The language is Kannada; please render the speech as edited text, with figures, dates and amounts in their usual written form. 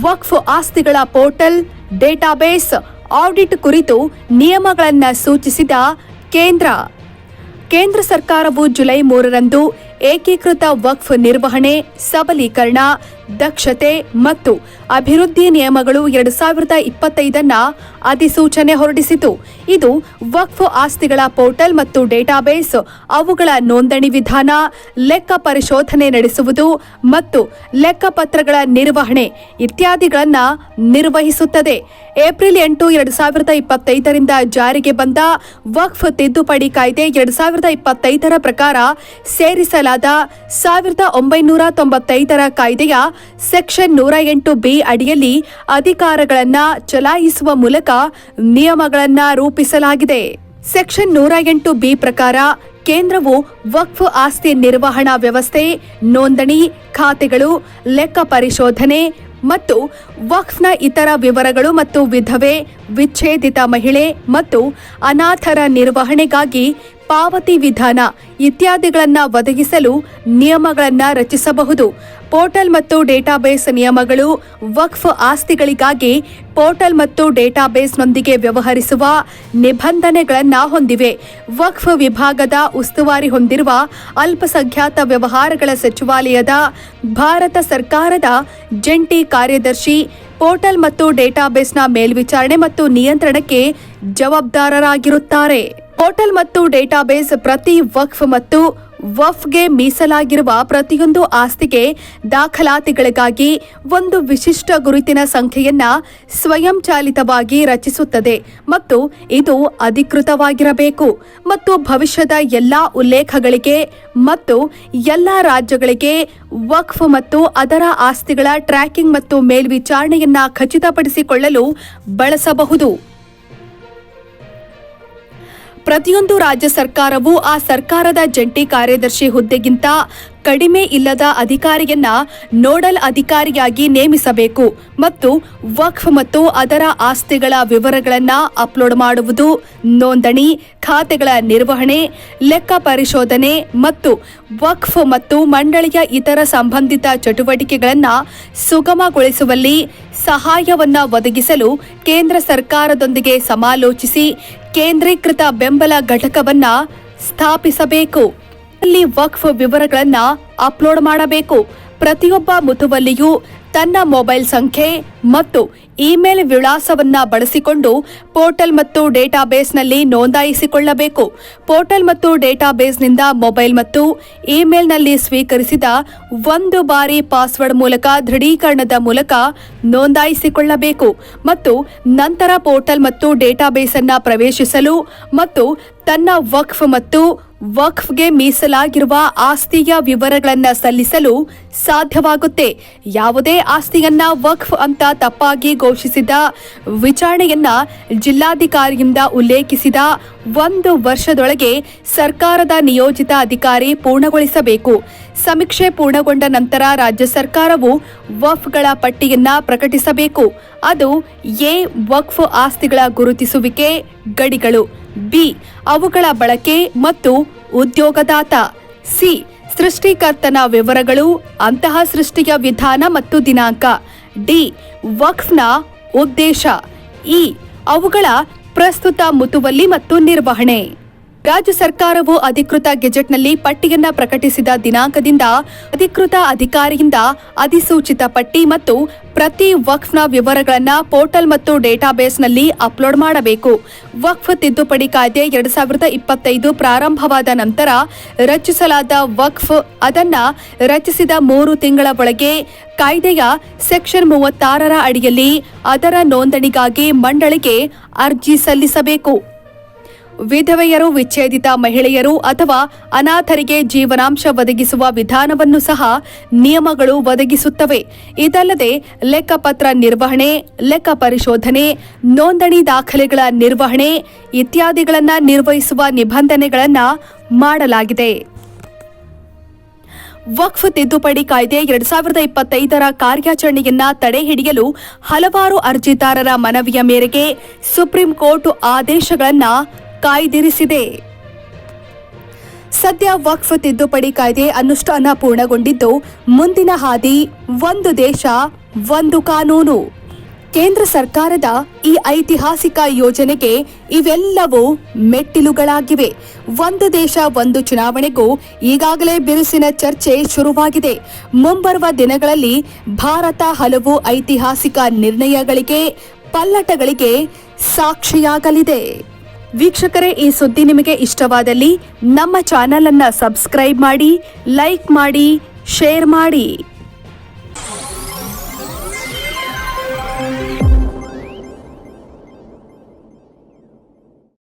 ವಕ್ಫ್ ಆಸ್ತಿಗಳ ಪೋರ್ಟಲ್ ಡೇಟಾಬೇಸ್ ಆಡಿಟ್ ಕುರಿತು ನಿಯಮಗಳನ್ನು ಸೂಚಿಸಿದ ಕೇಂದ್ರ ಸರ್ಕಾರವು ಜುಲೈ 3ರಂದು ಏಕೀಕೃತ ವಕ್ಫ್ ನಿರ್ವಹಣೆ, ಸಬಲೀಕರಣ, ದಕ್ಷತೆ ಮತ್ತು ಅಭಿವೃದ್ಧಿ ನಿಯಮಗಳು 2025 ಅಧಿಸೂಚನೆ ಹೊರಡಿಸಿತು. ಇದು ವಕ್ಫ್ ಆಸ್ತಿಗಳ ಪೋರ್ಟಲ್ ಮತ್ತು ಡೇಟಾಬೇಸ್, ಅವುಗಳ ನೋಂದಣಿ ವಿಧಾನ, ಲೆಕ್ಕ ಪರಿಶೋಧನೆ ನಡೆಸುವುದು ಮತ್ತು ಲೆಕ್ಕಪತ್ರಗಳ ನಿರ್ವಹಣೆ ಇತ್ಯಾದಿಗಳನ್ನು ನಿರ್ವಹಿಸುತ್ತದೆ. ಏಪ್ರಿಲ್ 8, 2025ರಿಂದ ಜಾರಿಗೆ ಬಂದ ವಕ್ಫ್ ತಿದ್ದುಪಡಿ ಕಾಯ್ದೆ 2025 ಪ್ರಕಾರ ಸೇರಿಸಲಾದ 1995 ಕಾಯ್ದೆಯ ಸೆಕ್ಷನ್ 108B ಅಡಿಯಲ್ಲಿ ಅಧಿಕಾರಗಳನ್ನು ಚಲಾಯಿಸುವ ಮೂಲಕ ನಿಯಮಗಳನ್ನು ರೂಪಿಸಲಾಗಿದೆ. ಸೆಕ್ಷನ್ 108B ಪ್ರಕಾರ ಕೇಂದ್ರವು ವಕ್ಫ್ ಆಸ್ತಿ ನಿರ್ವಹಣಾ ವ್ಯವಸ್ಥೆ, ನೋಂದಣಿ, ಖಾತೆಗಳು, ಲೆಕ್ಕ ಪರಿಶೋಧನೆ ಮತ್ತು ವಕ್ಫ್ನ ಇತರ ವಿವರಗಳು ಮತ್ತು ವಿಧವೆ, ವಿಚ್ಛೇದಿತ ಮಹಿಳೆ ಮತ್ತು ಅನಾಥರ ನಿರ್ವಹಣೆಗಾಗಿ ಪಾವತಿ ವಿಧಾನ ಇತ್ಯಾದಿಗಳನ್ನು ಒದಗಿಸಲು ನಿಯಮಗಳನ್ನು ರಚಿಸಬಹುದು. ಪೋರ್ಟಲ್ ಮತ್ತು ಡೇಟಾಬೇಸ್ ನಿಯಮಗಳು ವಕ್ಫ್ ಆಸ್ತಿಗಳಿಗಾಗಿ ಪೋರ್ಟಲ್ ಮತ್ತು ಡೇಟಾಬೇಸ್ನೊಂದಿಗೆ ವ್ಯವಹರಿಸುವ ನಿಬಂಧನೆಗಳನ್ನು ಹೊಂದಿವೆ. ವಕ್ಫ್ ವಿಭಾಗದ ಉಸ್ತುವಾರಿ ಹೊಂದಿರುವ ಅಲ್ಪಸಂಖ್ಯಾತ ವ್ಯವಹಾರಗಳ ಸಚಿವಾಲಯದ ಭಾರತ ಸರ್ಕಾರದ ಜಂಟಿ ಕಾರ್ಯದರ್ಶಿ ಪೋರ್ಟಲ್ ಮತ್ತು ಡೇಟಾಬೇಸ್ನ ಮೇಲ್ವಿಚಾರಣೆ ಮತ್ತು ನಿಯಂತ್ರಣಕ್ಕೆ ಜವಾಬ್ದಾರರಾಗಿರುತ್ತಾರೆ. ಪೋರ್ಟಲ್ ಮತ್ತು ಡೇಟಾಬೇಸ್ ಪ್ರತಿ ವಕ್ಫ್ ಮತ್ತು ವಫ್ಗೆ ಮೀಸಲಾಗಿರುವ ಪ್ರತಿಯೊಂದು ಆಸ್ತಿಗೆ ದಾಖಲಾತಿಗಳಿಗಾಗಿ ಒಂದು ವಿಶಿಷ್ಟ ಗುರುತಿನ ಸಂಖ್ಯೆಯನ್ನು ಸ್ವಯಂಚಾಲಿತವಾಗಿ ರಚಿಸುತ್ತದೆ ಮತ್ತು ಇದು ಅಧಿಕೃತವಾಗಿರಬೇಕು ಮತ್ತು ಭವಿಷ್ಯದ ಎಲ್ಲಾ ಉಲ್ಲೇಖಗಳಿಗೆ ಮತ್ತು ಎಲ್ಲಾ ರಾಜ್ಯಗಳಿಗೆ ವಕ್ಫ್ ಮತ್ತು ಅದರ ಆಸ್ತಿಗಳ ಟ್ರ್ಯಾಕಿಂಗ್ ಮತ್ತು ಮೇಲ್ವಿಚಾರಣೆಯನ್ನು ಖಚಿತಪಡಿಸಿಕೊಳ್ಳಲು ಬಳಸಬಹುದು. ಪ್ರತಿಯೊಂದು ರಾಜ್ಯ ಸರ್ಕಾರವು ಆ ಸರ್ಕಾರದ ಜಂಟಿ ಕಾರ್ಯದರ್ಶಿ ಹುದ್ದೆಗಿಂತ ಕಡಿಮೆ ಇಲ್ಲದ ಅಧಿಕಾರಿಯನ್ನ ನೋಡಲ್ ಅಧಿಕಾರಿಯಾಗಿ ನೇಮಿಸಬೇಕು ಮತ್ತು ವಕ್ಫ್ ಮತ್ತು ಅದರ ಆಸ್ತಿಗಳ ವಿವರಗಳನ್ನು ಅಪ್ಲೋಡ್ ಮಾಡುವುದು, ನೋಂದಣಿ, ಖಾತೆಗಳ ನಿರ್ವಹಣೆ, ಲೆಕ್ಕ ಪರಿಶೋಧನೆ ಮತ್ತು ವಕ್ಫ್ ಮತ್ತು ಮಂಡಳಿಯ ಇತರ ಸಂಬಂಧಿತ ಚಟುವಟಿಕೆಗಳನ್ನು ಸುಗಮಗೊಳಿಸುವಲ್ಲಿ ಸಹಾಯವನ್ನು ಒದಗಿಸಲು ಕೇಂದ್ರ ಸರ್ಕಾರದೊಂದಿಗೆ ಸಮಾಲೋಚಿಸಿ ಕೇಂದ್ರೀಕೃತ ಬೆಂಬಲ ಘಟಕವನ್ನು ಸ್ಥಾಪಿಸಬೇಕು. ಅಲ್ಲಿ ವಕ್ಫ್ ವಿವರಗಳನ್ನು ಅಪ್ಲೋಡ್ ಮಾಡಬೇಕು. ಪ್ರತಿಯೊಬ್ಬ ಮುತುವಲ್ಲಿಯೂ ತನ್ನ ಮೊಬೈಲ್ ಸಂಖ್ಯೆ ಮತ್ತು ಇಮೇಲ್ ವಿಳಾಸವನ್ನು ಬಳಸಿಕೊಂಡು ಪೋರ್ಟಲ್ ಮತ್ತು ಡೇಟಾಬೇಸ್ನಲ್ಲಿ ನೋಂದಾಯಿಸಿಕೊಳ್ಳಬೇಕು. ಪೋರ್ಟಲ್ ಮತ್ತು ಡೇಟಾಬೇಸ್ನಿಂದ ಮೊಬೈಲ್ ಮತ್ತು ಇಮೇಲ್ನಲ್ಲಿ ಸ್ವೀಕರಿಸಿದ ಒಂದು ಬಾರಿ ಪಾಸ್ವರ್ಡ್ ಮೂಲಕ ದೃಢೀಕರಣದ ಮೂಲಕ ನೋಂದಾಯಿಸಿಕೊಳ್ಳಬೇಕು ಮತ್ತು ನಂತರ ಪೋರ್ಟಲ್ ಮತ್ತು ಡೇಟಾಬೇಸ್ ಅನ್ನು ಪ್ರವೇಶಿಸಲು ಮತ್ತು ತನ್ನ ವಕ್ಫ್ ಮತ್ತು ವಕ್ಫ್ಗೆ ಮೀಸಲಾಗಿರುವ ಆಸ್ತಿಯ ವಿವರಗಳನ್ನು ಸಲ್ಲಿಸಲು ಸಾಧ್ಯವಾಗುತ್ತೆ. ಯಾವುದೇ ಆಸ್ತಿಯನ್ನ ವಕ್ಫ್ ಅಂತ ತಪ್ಪಾಗಿ ಘೋಷಿಸಿದ ವಿಚಾರಣೆಯನ್ನ ಜಿಲ್ಲಾಧಿಕಾರಿಯಿಂದ ಉಲ್ಲೇಖಿಸಿದ 1 ವರ್ಷದೊಳಗೆ ಸರ್ಕಾರದ ನಿಯೋಜಿತ ಅಧಿಕಾರಿ ಪೂರ್ಣಗೊಳಿಸಬೇಕು. ಸಮೀಕ್ಷೆ ಪೂರ್ಣಗೊಂಡ ನಂತರ ರಾಜ್ಯ ಸರ್ಕಾರವು ವಕ್ಫ್ಗಳ ಪಟ್ಟಿಯನ್ನ ಪ್ರಕಟಿಸಬೇಕು. ಅದು ಎ. ವಕ್ಫ್ ಆಸ್ತಿಗಳ ಗುರುತಿಸುವಿಕೆ ಗಡಿಗಳು, ಬಿ. ಅವುಗಳ ಬಳಕೆ ಮತ್ತು ಉದ್ಯೋಗದಾತ, ಸಿ. ಸೃಷ್ಟಿಕರ್ತನ ವಿವರಗಳು, ಅಂತಹ ಸೃಷ್ಟಿಯ ವಿಧಾನ ಮತ್ತು ದಿನಾಂಕ, ಡಿ. ವಕ್ಫ್ನ ಉದ್ದೇಶ, ಇ. ಅವುಗಳ ಪ್ರಸ್ತುತ ಮುತುವಲ್ಲಿ ಮತ್ತು ನಿರ್ವಹಣೆ. ರಾಜ್ಯ ಸರ್ಕಾರವು ಅಧಿಕೃತ ಗೆಜೆಟ್ನಲ್ಲಿ ಪಟ್ಟಿಯನ್ನು ಪ್ರಕಟಿಸಿದ ದಿನಾಂಕದಿಂದ ಅಧಿಕೃತ ಅಧಿಕಾರಿಯಿಂದ ಅಧಿಸೂಚಿತ ಪಟ್ಟಿ ಮತ್ತು ಪ್ರತಿ ವಕ್ಫ್ನ ವಿವರಗಳನ್ನು ಪೋರ್ಟಲ್ ಮತ್ತು ಡೇಟಾಬೇಸ್ನಲ್ಲಿ ಅಪ್ಲೋಡ್ ಮಾಡಬೇಕು. ವಕ್ಫ್ ತಿದ್ದುಪಡಿ ಕಾಯ್ದೆ 2025 ಪ್ರಾರಂಭವಾದ ನಂತರ ರಚಿಸಲಾದ ವಕ್ಫ್ ಅದನ್ನು ರಚಿಸಿದ 3 ತಿಂಗಳ ಒಳಗೆ ಕಾಯ್ದೆಯ ಸೆಕ್ಷನ್ 36 ಅಡಿಯಲ್ಲಿ ಅದರ ನೋಂದಣಿಗಾಗಿ ಮಂಡಳಿಗೆ ಅರ್ಜಿ ಸಲ್ಲಿಸಬೇಕು. ವಿಧವೆಯರು, ವಿಚ್ಛೇದಿತ ಮಹಿಳೆಯರು ಅಥವಾ ಅನಾಥರಿಗೆ ಜೀವನಾಂಶ ಒದಗಿಸುವ ವಿಧಾನವನ್ನು ಸಹ ನಿಯಮಗಳು ಒದಗಿಸುತ್ತವೆ. ಇದಲ್ಲದೆ ಲೆಕ್ಕಪತ್ರ ನಿರ್ವಹಣೆ, ಲೆಕ್ಕ ಪರಿಶೋಧನೆ, ನೋಂದಣಿ ದಾಖಲೆಗಳ ನಿರ್ವಹಣೆ ಇತ್ಯಾದಿಗಳನ್ನು ನಿರ್ವಹಿಸುವ ನಿಬಂಧನೆಗಳನ್ನು ಮಾಡಲಾಗಿದೆ. ವಕ್ಫ್ ತಿದ್ದುಪಡಿ ಕಾಯ್ದೆ 2025 ಕಾರ್ಯಾಚರಣೆಯನ್ನ ತಡೆಹಿಡಿಯಲು ಹಲವಾರು ಅರ್ಜಿದಾರರ ಮನವಿಯ ಮೇರೆಗೆ ಸುಪ್ರೀಂ ಕೋರ್ಟ್ ಆದೇಶಗಳನ್ನು ಕಾಯ್ದಿರಿಸಿದೆ. ಸದ್ಯ ವಕ್ಫ್ ತಿದ್ದುಪಡಿ ಕಾಯ್ದೆ ಅನುಷ್ಠಾನ ಪೂರ್ಣಗೊಂಡಿದ್ದು ಮುಂದಿನ ಹಾದಿ ಒಂದು ದೇಶ ಒಂದು ಕಾನೂನು. ಕೇಂದ್ರ ಸರ್ಕಾರದ ಈ ಐತಿಹಾಸಿಕ ಯೋಜನೆಗೆ ಇವೆಲ್ಲವೂ ಮೆಟ್ಟಿಲುಗಳಾಗಿವೆ. ಒಂದು ದೇಶ ಒಂದು ಚುನಾವಣೆಗೂ ಈಗಾಗಲೇ ಬಿರುಸಿನ ಚರ್ಚೆ ಶುರುವಾಗಿದೆ. ಮುಂಬರುವ ದಿನಗಳಲ್ಲಿ ಭಾರತ ಹಲವು ಐತಿಹಾಸಿಕ ನಿರ್ಣಯಗಳಿಗೆ, ಪಲ್ಲಟಗಳಿಗೆ ಸಾಕ್ಷಿಯಾಗಲಿದೆ. ವೀಕ್ಷಕರೇ, ಈ ಸುದ್ದಿ ನಿಮಗೆ ಇಷ್ಟವಾದಲ್ಲಿ ನಮ್ಮ ಚಾನೆಲ್ ಅನ್ನು ಸಬ್ಸ್ಕ್ರೈಬ್ ಮಾಡಿ, ಲೈಕ್ ಮಾಡಿ, ಶೇರ್ ಮಾಡಿ.